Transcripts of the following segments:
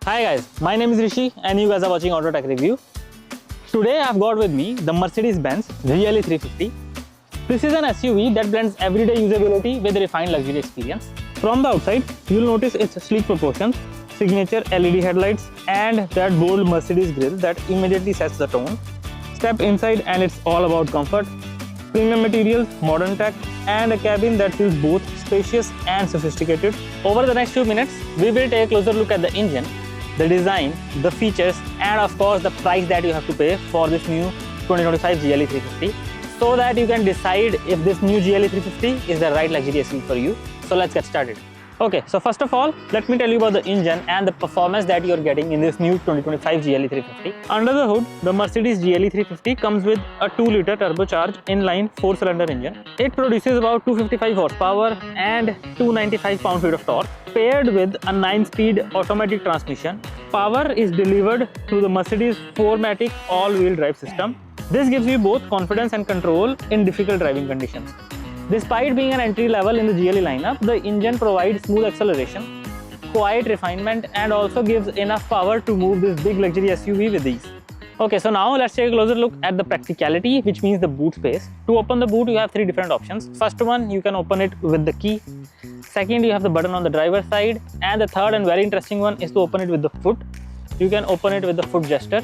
Hi guys, my name is Rishi and you guys are watching Autotech review. Today I've got with me the Mercedes-Benz GLE 350. This is an SUV that blends everyday usability with a refined luxury experience. From the outside, you'll notice its sleek proportions, signature LED headlights and that bold Mercedes grille that immediately sets the tone. Step inside and it's all about comfort, premium materials, modern tech and a cabin that feels both spacious and sophisticated. Over the next few minutes, we will take a closer look at the engine, the design, the features and of course the price that you have to pay for this new 2025 GLE 350 so that you can decide if this new GLE 350 is the right luxury SUV for you. So let's get started. Okay, so first of all, let me tell you about the engine and the performance that you're getting in this new 2025 GLE 350. Under the hood, the Mercedes GLE 350 comes with a 2-liter turbocharged inline 4-cylinder engine. It produces about 255 horsepower and 295 pound-feet of torque. Paired with a 9-speed automatic transmission, power is delivered through the Mercedes 4MATIC all-wheel drive system. This gives you both confidence and control in difficult driving conditions. Despite being an entry level in the GLE lineup, the engine provides smooth acceleration, quiet refinement and also gives enough power to move this big luxury SUV with ease. Okay, so now let's take a closer look at the practicality, which means the boot space. To open the boot, you have 3 different options. First one, you can open it with the key. Second, you have the button on the driver's side. And the third and very interesting one is to open it with the foot. You can open it with the foot gesture,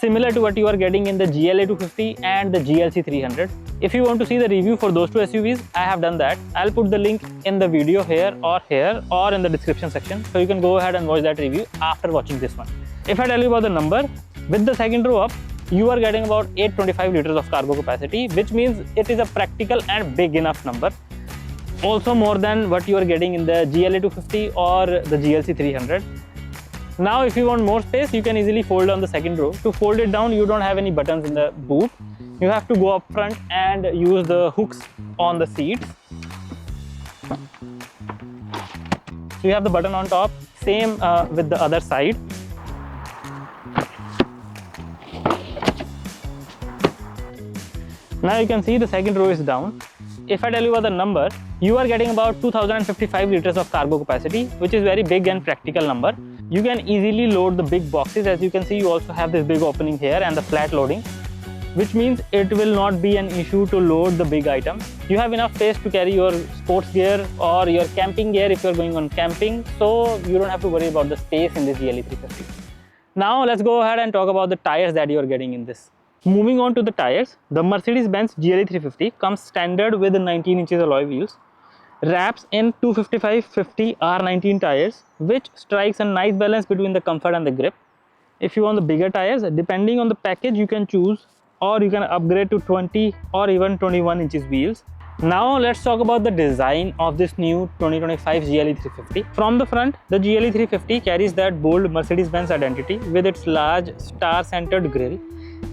similar to what you are getting in the GLA 250 and the GLC 300. If you want to see the review for those 2 SUVs, I have done that. I'll put the link in the video here or in the description section. So you can go ahead and watch that review after watching this one. If I tell you about the number, with the second row up, you are getting about 825 liters of cargo capacity, which means it is a practical and big enough number. Also more than what you are getting in the GLA 250 or the GLC 300. Now if you want more space, you can easily fold down the second row. To fold it down, you don't have any buttons in the boot. You have to go up front and use the hooks on the seats. So you have the button on top, same with the other side. Now you can see the second row is down. If I tell you about the number, you are getting about 2055 liters of cargo capacity, which is very big and practical number. You can easily load the big boxes. As you can see, you also have this big opening here and the flat loading, which means it will not be an issue to load the big items. You have enough space to carry your sports gear or your camping gear if you're going on camping, so you don't have to worry about the space in this GLE 350. Now let's go ahead and talk about the tires that you're getting in this. Moving on to the tires, the Mercedes-Benz GLE 350 comes standard with 19 inches alloy wheels, wraps in 255/50 R19 tires, which strikes a nice balance between the comfort and the grip. If you want the bigger tires, depending on the package you can choose, or you can upgrade to 20 or even 21 inches wheels. Now let's talk about the design of this new 2025 GLE 350. From the front, the GLE 350 carries that bold Mercedes-Benz identity with its large star-centered grille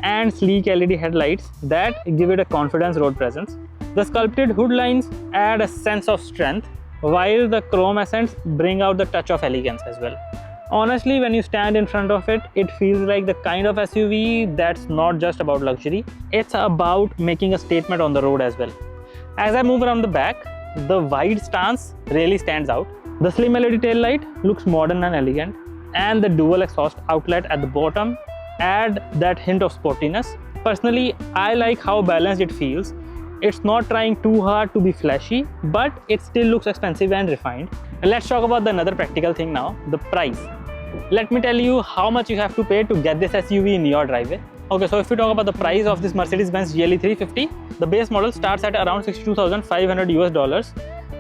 and sleek LED headlights that give it a confidence road presence. The sculpted hood lines add a sense of strength, while the chrome accents bring out the touch of elegance as well. Honestly, when you stand in front of it, it feels like the kind of SUV that's not just about luxury, it's about making a statement on the road as well. As I move around the back, the wide stance really stands out. The slim LED tail light looks modern and elegant, and the dual exhaust outlet at the bottom add that hint of sportiness. Personally, I like how balanced it feels. It's not trying too hard to be flashy, but it still looks expensive and refined. And let's talk about another practical thing now, the price. Let me tell you how much you have to pay to get this SUV in your driveway. Okay, so if we talk about the price of this Mercedes-Benz GLE 350, the base model starts at around $62,500 US,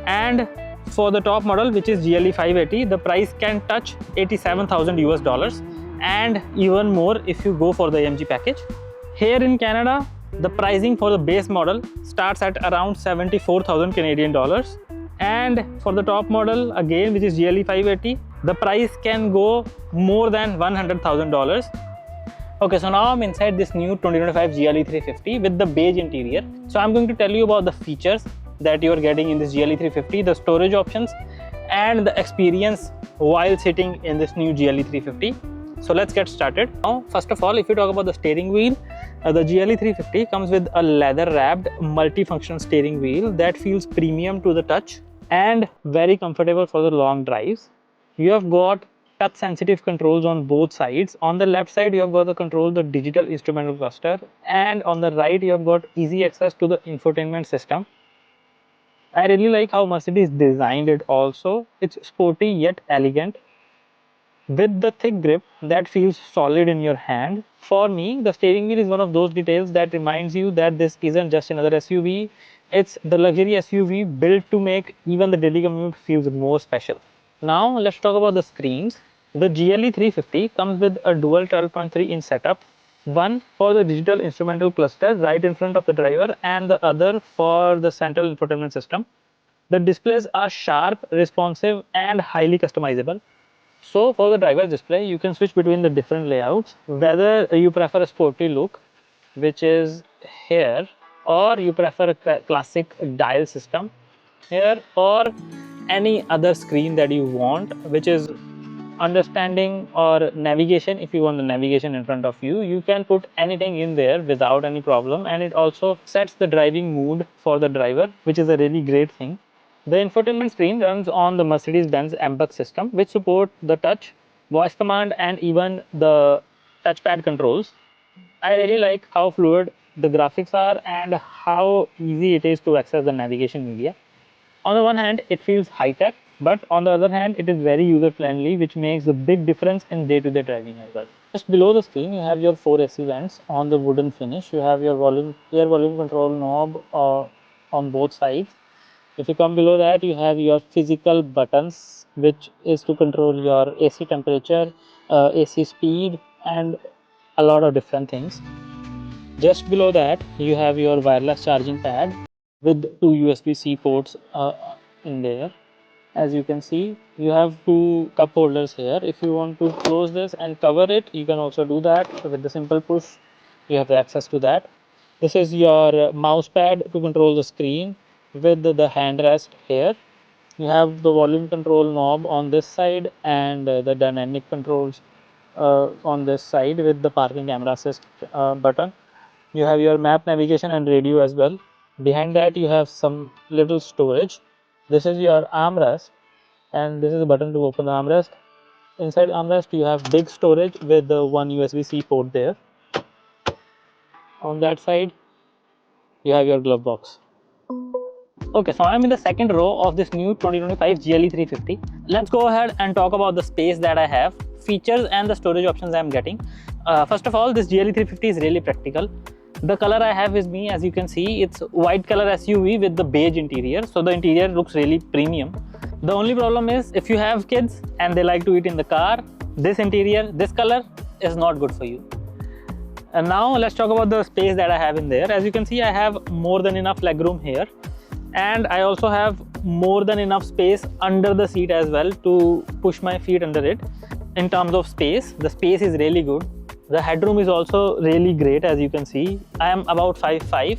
and for the top model, which is GLE 580, the price can touch $87,000 US, and even more if you go for the AMG package. Here in Canada, the pricing for the base model starts at around 74,000 Canadian dollars, and for the top model again, which is GLE 580, the price can go more than $100,000. Okay, so now I'm inside this new 2025 GLE 350 with the beige interior. So I'm going to tell you about the features that you are getting in this GLE 350, the storage options and the experience while sitting in this new GLE 350. So let's get started. Now, first of all, if you talk about the steering wheel, the GLE 350 comes with a leather wrapped multifunction steering wheel that feels premium to the touch and very comfortable for the long drives. You have got touch sensitive controls on both sides. On the left side you have got the control the digital instrumental cluster, and on the right you have got easy access to the infotainment system. I really like how Mercedes designed it also. It's sporty yet elegant with the thick grip that feels solid in your hand. For me, the steering wheel is one of those details that reminds you that this isn't just another SUV. It's the luxury SUV built to make even the daily commute feels more special. Now let's talk about the screens. The GLE 350 comes with a dual 12.3-inch setup, one for the digital instrumental cluster right in front of the driver and the other for the central infotainment system. The displays are sharp, responsive and highly customizable. So for the driver's display, you can switch between the different layouts, whether you prefer a sporty look, which is here, or you prefer a classic dial system here, or any other screen that you want, which is understanding or navigation. If you want the navigation in front of you, you can put anything in there without any problem, and it also sets the driving mood for the driver, which is a really great thing. The infotainment screen runs on the Mercedes-Benz MBUX system, which support the touch, voice command and even the touchpad controls. I really like how fluid the graphics are and how easy it is to access the navigation media. On the one hand, it feels high-tech, but on the other hand, it is very user-friendly, which makes a big difference in day-to-day driving as well. Just below the screen, you have your 4 AC vents on the wooden finish. You have your air volume control knob on both sides. If you come below that, you have your physical buttons, which is to control your AC temperature, AC speed, and a lot of different things. Just below that, you have your wireless charging pad with 2 USB-C ports in there. As you can see, you have 2 cup holders here. If you want to close this and cover it, you can also do that. So with the simple push, you have access to that. This is your mouse pad to control the screen with the hand rest here. You have the volume control knob on this side and the dynamic controls on this side with the parking camera assist button. You have your map, navigation and radio as well. Behind that you have some little storage. This is your armrest and this is the button to open the armrest. Inside armrest you have big storage with the 1 USB-C port there. On that side you have your glove box. Okay, so I'm in the second row of this new 2025 GLE 350. Let's go ahead and talk about the space that I have, features and the storage options I'm getting. First of all, this GLE 350 is really practical. The color I have is me, as you can see, it's white color SUV with the beige interior. So the interior looks really premium. The only problem is if you have kids and they like to eat in the car, this interior, this color is not good for you. And now let's talk about the space that I have in there. As you can see, I have more than enough legroom here. And I also have more than enough space under the seat as well to push my feet under it. In terms of space, the space is really good. The headroom is also really great. As you can see, I am about 5'5",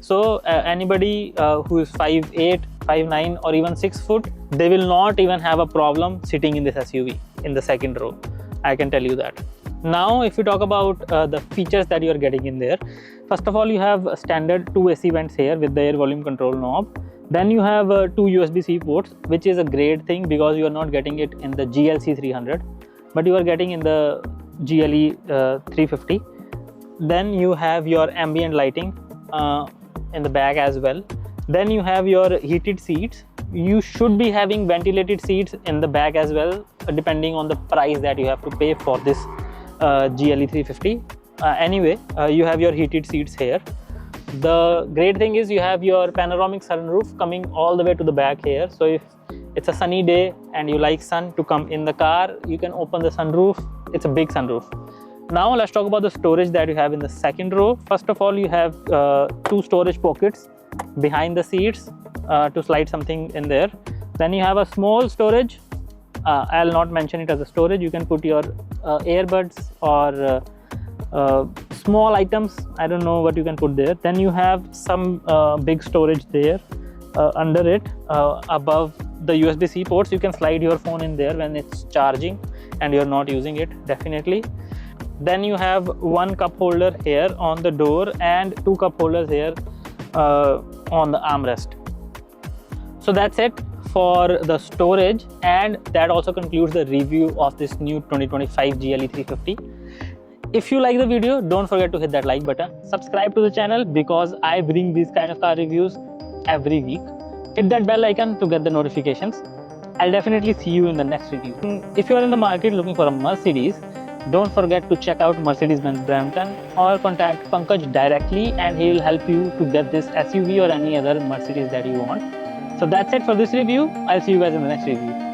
so anybody who is 5'8", 5'9", or even 6 foot, they will not even have a problem sitting in this SUV in the second row. I can tell you that. Now if you talk about the features that you are getting in there, first of all you have standard 2 AC vents here with the air volume control knob. Then you have 2 USB-C ports, which is a great thing because you are not getting it in the GLC 300, but you are getting in the GLE 350. Then you have your ambient lighting in the back as well. Then you have your heated seats. You should be having ventilated seats in the back as well, depending on the price that you have to pay for this GLE 350. Anyway, you have your heated seats here. The great thing is you have your panoramic sunroof coming all the way to the back here. So if it's a sunny day and you like sun to come in the car, you can open the sunroof. It's a big sunroof. Now let's talk about the storage that you have in the second row. First of all, you have 2 storage pockets behind the seats to slide something in there. Then you have a small storage. I'll not mention it as a storage. You can put your earbuds or small items. I don't know what you can put there. Then you have some big storage there under it. Above the USB-C ports, you can slide your phone in there when it's charging and you're not using it, definitely. Then you have 1 cup holder here on the door and 2 cup holders here on the armrest. So that's it for the storage, and that also concludes the review of this new 2025 GLE 350. If you like the video, don't forget to hit that like button. Subscribe to the channel because I bring these kind of car reviews every week. Hit that bell icon to get the notifications. I'll definitely see you in the next review. If you are in the market looking for a Mercedes, don't forget to check out Mercedes-Benz Brampton or contact Pankaj directly, and he will help you to get this SUV or any other Mercedes that you want. So that's it for this review. I'll see you guys in the next review.